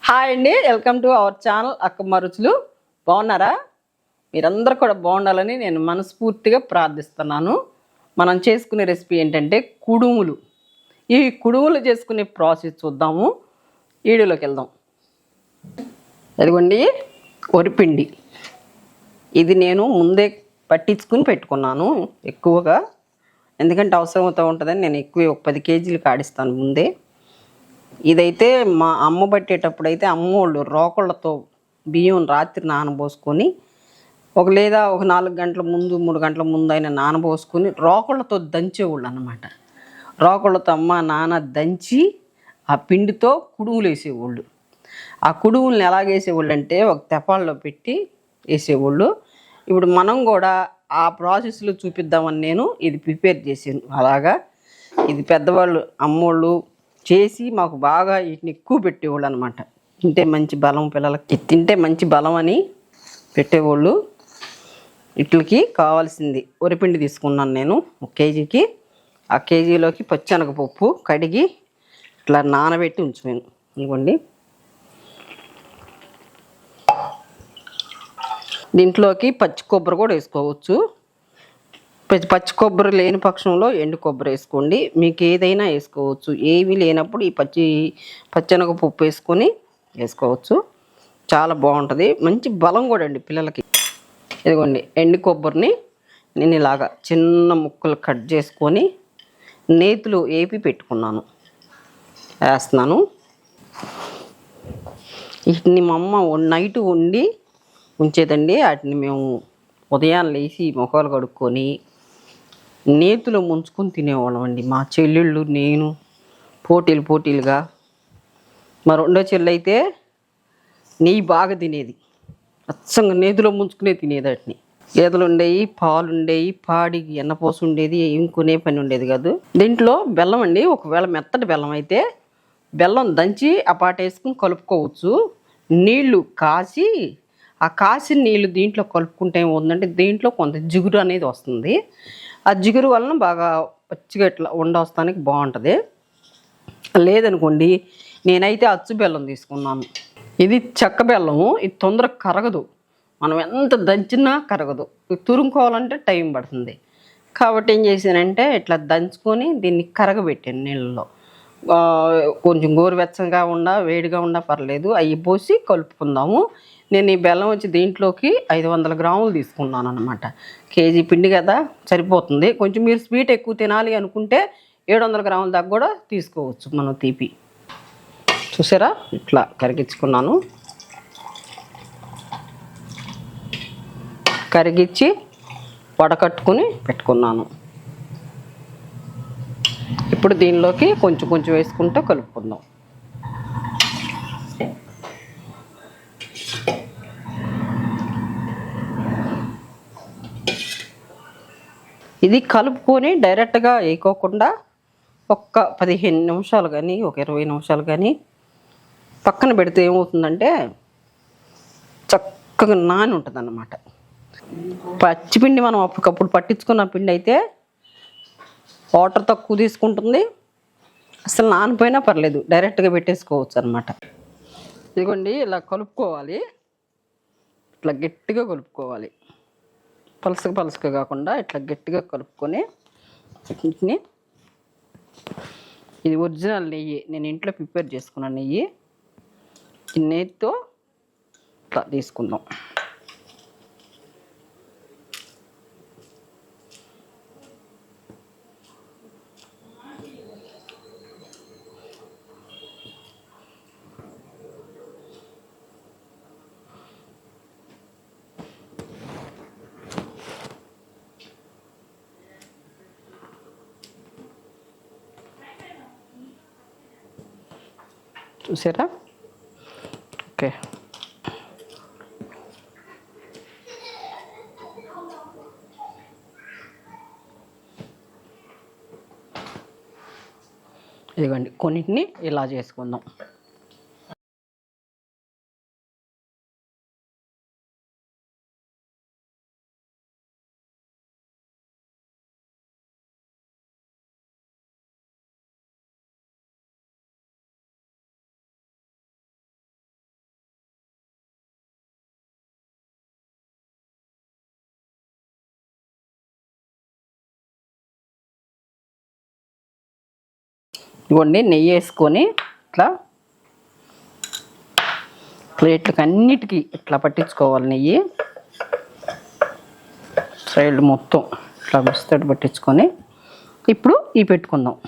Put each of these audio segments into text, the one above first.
Hi అండి, welcome to our channel Akkamma రుచులు. బాగున్నారా? మీరందరూ కూడా బాగుండాలని నేను మనస్ఫూర్తిగా ప్రార్థిస్తున్నాను. మనం చేసుకునే రెసిపీ ఏంటంటే కుడుములు. ఈ కుడుములు చేసుకునే ప్రాసెస్ చూద్దాము. వీడియోలోకి వెళ్దాం. అదిగోండి వరిపిండి. ఇది నేను ముందే పట్టించుకుని పెట్టుకున్నాను ఎక్కువగా, ఎందుకంటే అవసరం అవుతూ ఉంటుందని నేను ఎక్కువ ఒక 10 కేజీలు కాడిస్తాను ముందే. ఇదైతే మా అమ్మ పట్టేటప్పుడు అయితే అమ్మోళ్ళు రోకళ్ళతో బియ్యం రాత్రి నానబోసుకొని లేదా ఒక 4 గంటల ముందు 3 గంటల ముందు అయినా నానబోసుకొని రోకళ్ళతో దంచేవాళ్ళు అనమాట. రోకళ్ళతో అమ్మ నాన్న దంచి ఆ పిండితో కుడుములు వేసేవాళ్ళు. ఆ కుడుములను ఎలాగేసేవాళ్ళు అంటే ఒక తెపాల్లో పెట్టి వేసేవాళ్ళు. ఇప్పుడు మనం కూడా ఆ ప్రాసెస్లో చూపిద్దామని నేను ఇది ప్రిపేర్ చేసాను. అలాగా ఇది పెద్దవాళ్ళు అమ్మోళ్ళు చేసి మాకు బాగా వీటిని ఎక్కువ పెట్టేవాళ్ళు అనమాట. తింటే మంచి బలం, పిల్లలకి తింటే మంచి బలం అని పెట్టేవాళ్ళు. వీటికి కావాల్సింది వరిపిండి తీసుకున్నాను నేను 1 కేజీకి. ఆ కేజీలోకి పచ్చెనగపప్పు కడిగి ఇట్లా నానబెట్టి ఉంచుతాను. ఇవ్వండి, దీంట్లోకి పచ్చి కొబ్బరి కూడా వేసుకోవచ్చు. పచ్చి కొబ్బరి లేని పక్షంలో ఎండు కొబ్బరి వేసుకోండి. మీకు ఏదైనా వేసుకోవచ్చు. ఏవి లేనప్పుడు ఈ పచ్చెనగపప్పు వేసుకొని వేసుకోవచ్చు. చాలా బాగుంటుంది, మంచి బలం కూడా అండి పిల్లలకి. ఇదిగోండి ఎండు కొబ్బరిని నేను ఇలాగా చిన్న ముక్కలు కట్ చేసుకొని నేతులు వేపి పెట్టుకున్నాను, వేస్తున్నాను. వీటిని మా అమ్మ నైట్ వండి ఉంచేదండి. వాటిని మేము ఉదయాన్నే లేచి మొఖాలు కడుక్కొని నేతిలో ముంచుకొని తినేవాళ్ళం అండి. మా చెల్లెళ్ళు నేను పోటీలుగా. మా రెండో చెల్లి అయితే నెయ్యి బాగా తినేది, అచ్చంగా నేతిలో ముంచుకునే తినేది. వాటిని గేదెలు ఉండేవి, పాలు ఉండేవి, పాడికి ఎన్నపోసు ఉండేది, ఏం కొనే పని ఉండేది కాదు. దీంట్లో బెల్లం అండి, ఒకవేళ మెత్తటి బెల్లం అయితే బెల్లం దంచి ఆ పాట వేసుకుని కలుపుకోవచ్చు. నీళ్లు కాసి ఆ కాసిన నీళ్ళు దీంట్లో కలుపుకుంటే ఏమవుతుందంటే దీంట్లో కొంత జిగురు అనేది వస్తుంది. ఆ జిగురు వలన బాగా పచ్చిగా ఇట్లా ఉండొస్తానికి బాగుంటుంది. లేదనుకోండి, నేనైతే అచ్చు బెల్లం తీసుకున్నాను. ఇది చెక్క బెల్లము, ఇది తొందరగా కరగదు. మనం ఎంత దంచినా కరగదు. తురుముకోవాలంటే టైం పడుతుంది. కాబట్టి ఏం చేశానంటే ఇట్లా దంచుకొని దీన్ని కరగబెట్టాను నీళ్ళలో. కొంచెం గోరువెచ్చగా వేడిగా పర్లేదు, అవి పోసి కలుపుకుందాము. నేను ఈ బెల్లం వచ్చి దీంట్లోకి 500 గ్రాములు తీసుకున్నాను అనమాట. కేజీ పిండి కదా సరిపోతుంది. కొంచెం మీరు స్వీట్ ఎక్కువ తినాలి అనుకుంటే 700 గ్రాముల దాకా కూడా తీసుకోవచ్చు మనం తీపి. చూసారా, ఇట్లా కరిగించుకున్నాను. కరిగించి వడకట్టుకుని పెట్టుకున్నాను. ఇప్పుడు దీనిలోకి కొంచెం కొంచెం వేసుకుంటూ కలుపుకుందాం. ఇది కలుపుకొని డైరెక్ట్గా వేయకోకుండా ఒక్క 15 నిమిషాలు కానీ ఒక 20 నిమిషాలు కానీ పక్కన పెడితే ఏమవుతుందంటే చక్కగా నాని ఉంటుంది అన్నమాట. పచ్చిపిండి మనం అప్పటికప్పుడు పట్టించుకున్న పిండి అయితే వాటర్ తక్కువ తీసుకుంటుంది, అసలు నానిపోయినా పర్లేదు, డైరెక్ట్గా పెట్టేసుకోవచ్చు అనమాట. ఇదిగోండి ఇలా కలుపుకోవాలి, ఇట్లా గట్టిగా కలుపుకోవాలి. పలుసగా కాకుండా ఇట్లా గట్టిగా కలుపుకొని వీటిని, ఇది ఒరిజినల్ నెయ్యి, నేను ఇంట్లో ప్రిపేర్ చేసుకున్న నెయ్యి. ఈ నెయ్యితో ఇట్లా తీసుకుందాం. చూసారా? ఓకే, ఇదిగోండి కొన్నిటిని ఇలా చేసుకుందాం. ఇవ్వండి నెయ్యి వేసుకొని ఇట్లా ప్లేట్లకు అన్నిటికీ ఇట్లా పట్టించుకోవాలి నెయ్యి. సైడ్ మొత్తం ఇట్లా బిస్తడి పట్టించుకొని ఇప్పుడు ఇవి పెట్టుకుందాం.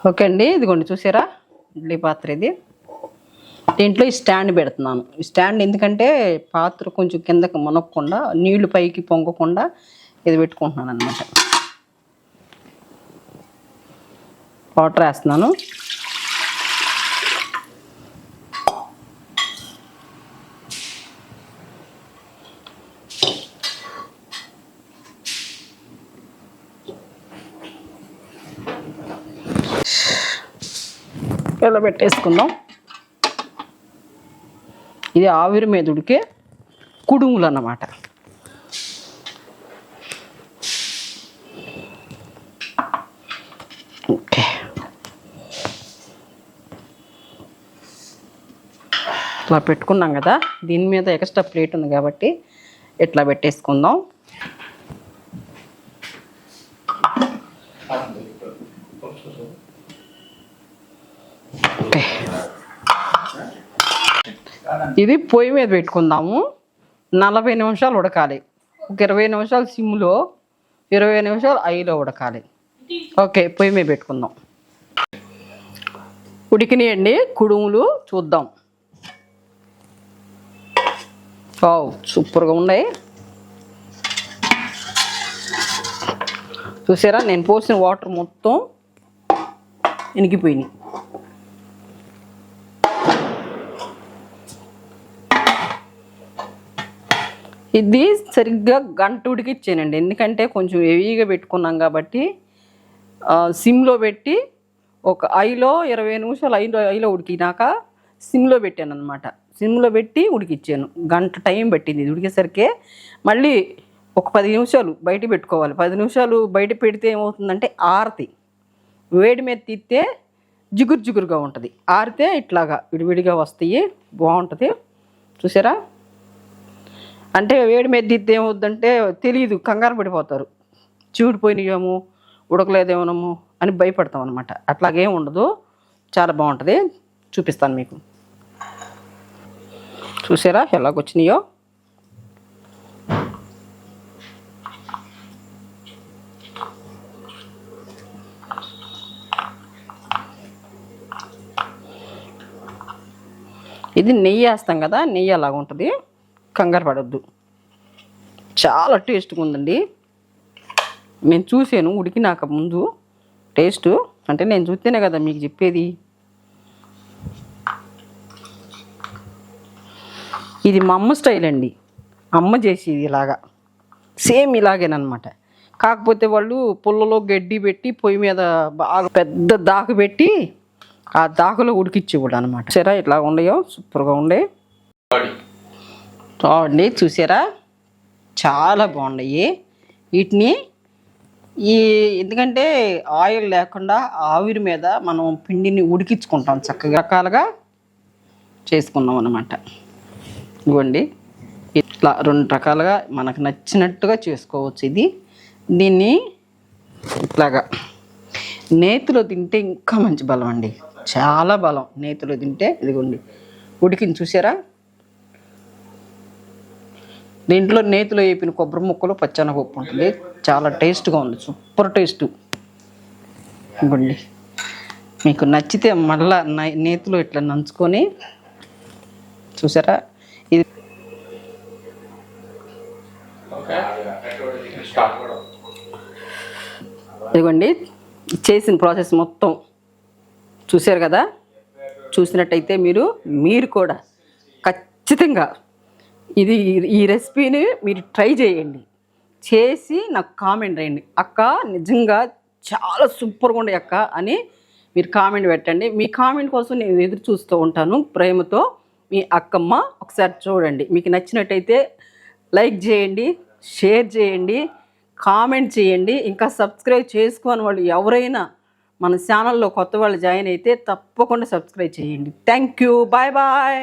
ఓకే అండి, ఇదిగోండి చూసారా ఇడ్లీ పాత్ర ఇది. దీంట్లో ఈ స్టాండ్ పెడుతున్నాను. ఈ స్టాండ్ ఎందుకంటే పాత్ర కొంచెం కిందకి మునగకుండా నీళ్లు పైకి పొంగకుండా ఇది పెట్టుకుంటున్నాను అనమాట. వాటర్ వేస్తున్నాను. ఇలా పెట్టేసుకుందాం. ఇది ఆవిరి మీద ఉడికే కుడుములు అన్నమాట. ఓకే, ఇట్లా పెట్టుకున్నాం కదా. దీని మీద ఎక్స్ట్రా ప్లేట్ ఉంది కాబట్టి ఇట్లా పెట్టేసుకుందాం. ఓకే, ఇది పొయ్యి మీద పెట్టుకుందాము. 40 నిమిషాలు ఉడకాలి. ఒక 20 నిమిషాలు సిమ్లో, 20 నిమిషాలు ఐలో ఉడకాలి. ఓకే, పొయ్యి మీద పెట్టుకుందాం. ఉడికినాయండి కుడుములు, చూద్దాం. వావ్, సూపర్గా ఉన్నాయి. చూసారా, నేను పోసిన వాటర్ మొత్తం ఇనికిపోయినాయి. ఇది సరిగ్గా గంట ఉడికిచ్చానండి. ఎందుకంటే కొంచెం హెవీగా పెట్టుకున్నాం కాబట్టి సిమ్లో పెట్టి ఒక ఐలో 20 నిమిషాలు ఐలో ఉడికినాక సిమ్లో పెట్టాను అనమాట. సిమ్లో పెట్టి ఉడికిచ్చాను. గంట టైం పట్టింది ఇది ఉడికేసరికి. మళ్ళీ ఒక 10 నిమిషాలు బయట పెట్టుకోవాలి. 10 నిమిషాలు బయట పెడితే ఏమవుతుందంటే ఆరతి. వేడి మీద తీస్తే జిగురు జిగురుగా ఉంటుంది. ఆరితే ఇట్లాగా విడివిడిగా వస్తాయి, బాగుంటుంది. చూసారా, అంటే వేడి మీద తీస్తే ఏమవుద్దంటే తెలియదు, కంగారు పడిపోతారు. చీడిపోయినాయేమో, ఉడకలేదేమోనము అని భయపడతాం అనమాట. అట్లాగేం ఉండదు, చాలా బాగుంటుంది. చూపిస్తాను మీకు. చూసారా ఎలాగొచ్చినాయో. ఇది నెయ్యి వేస్తాం కదా, నెయ్యి అలాగ ఉంటుంది, కంగారు పడద్దు. చాలా టేస్ట్గా ఉందండి. నేను చూసాను ఉడికినాక ముందు టేస్ట్, అంటే నేను చూస్తేనే కదా మీకు చెప్పేది. ఇది మా అమ్మ స్టైల్ అండి, అమ్మ చేసేది ఇలాగా, సేమ్ ఇలాగేనమాట. కాకపోతే వాళ్ళు పుల్లలో గడ్డి పెట్టి పొయ్యి మీద బాగా పెద్ద దాకు పెట్టి ఆ దాకులో ఉడికిచ్చేవాడు అనమాట. సరే ఇట్లా ఉండయో సూపర్గా ఉండే చూడండి, చూసారా చాలా బాగున్నాయి. వీటిని ఎందుకంటే ఆయిల్ లేకుండా ఆవిరి మీద మనం పిండిని ఉడికించుకుంటాం, చక్కగా రకాలుగా చేసుకున్నాం అనమాట. ఇవ్వండి ఇట్లా 2 రకాలుగా మనకు నచ్చినట్టుగా చేసుకోవచ్చు. దీన్ని ఇట్లాగా నేతిలో తింటే ఇంకా మంచి బలం అండి, చాలా బలం నేతిలో తింటే. ఇదిగోండి ఉడికిని చూసారా, దీంట్లో నేతిలో వేపిన కొబ్బరి ముక్కలు పచ్చెనపప్పు ఉంటుంది, చాలా టేస్ట్గా ఉంది, సూపర్ టేస్ట్. ఇవ్వండి మీకు నచ్చితే మళ్ళా నేతిలో ఇట్లా నంచుకొని చూసారా. ఇది ఇదిగోండి చేసిన ప్రాసెస్ మొత్తం చూసారు కదా. చూసినట్టయితే మీరు కూడా ఖచ్చితంగా ఈ రెసిపీని మీరు ట్రై చేయండి, చేసి నాకు కామెంట్ చేయండి. అక్క నిజంగా చాలా సూపర్గా ఉండే అక్క అని మీరు కామెంట్ పెట్టండి. మీ కామెంట్ కోసం నేను ఎదురు చూస్తూ ఉంటాను ప్రేమతో. మీ అక్కమ్మ ఒకసారి చూడండి, మీకు నచ్చినట్టయితే లైక్ చేయండి, షేర్ చేయండి, కామెంట్ చేయండి. ఇంకా సబ్స్క్రైబ్ చేసుకోని వాళ్ళు ఎవరైనా మన ఛానల్లో కొత్త వాళ్ళు జాయిన్ అయితే తప్పకుండా సబ్స్క్రైబ్ చేయండి. Thank you, bye bye.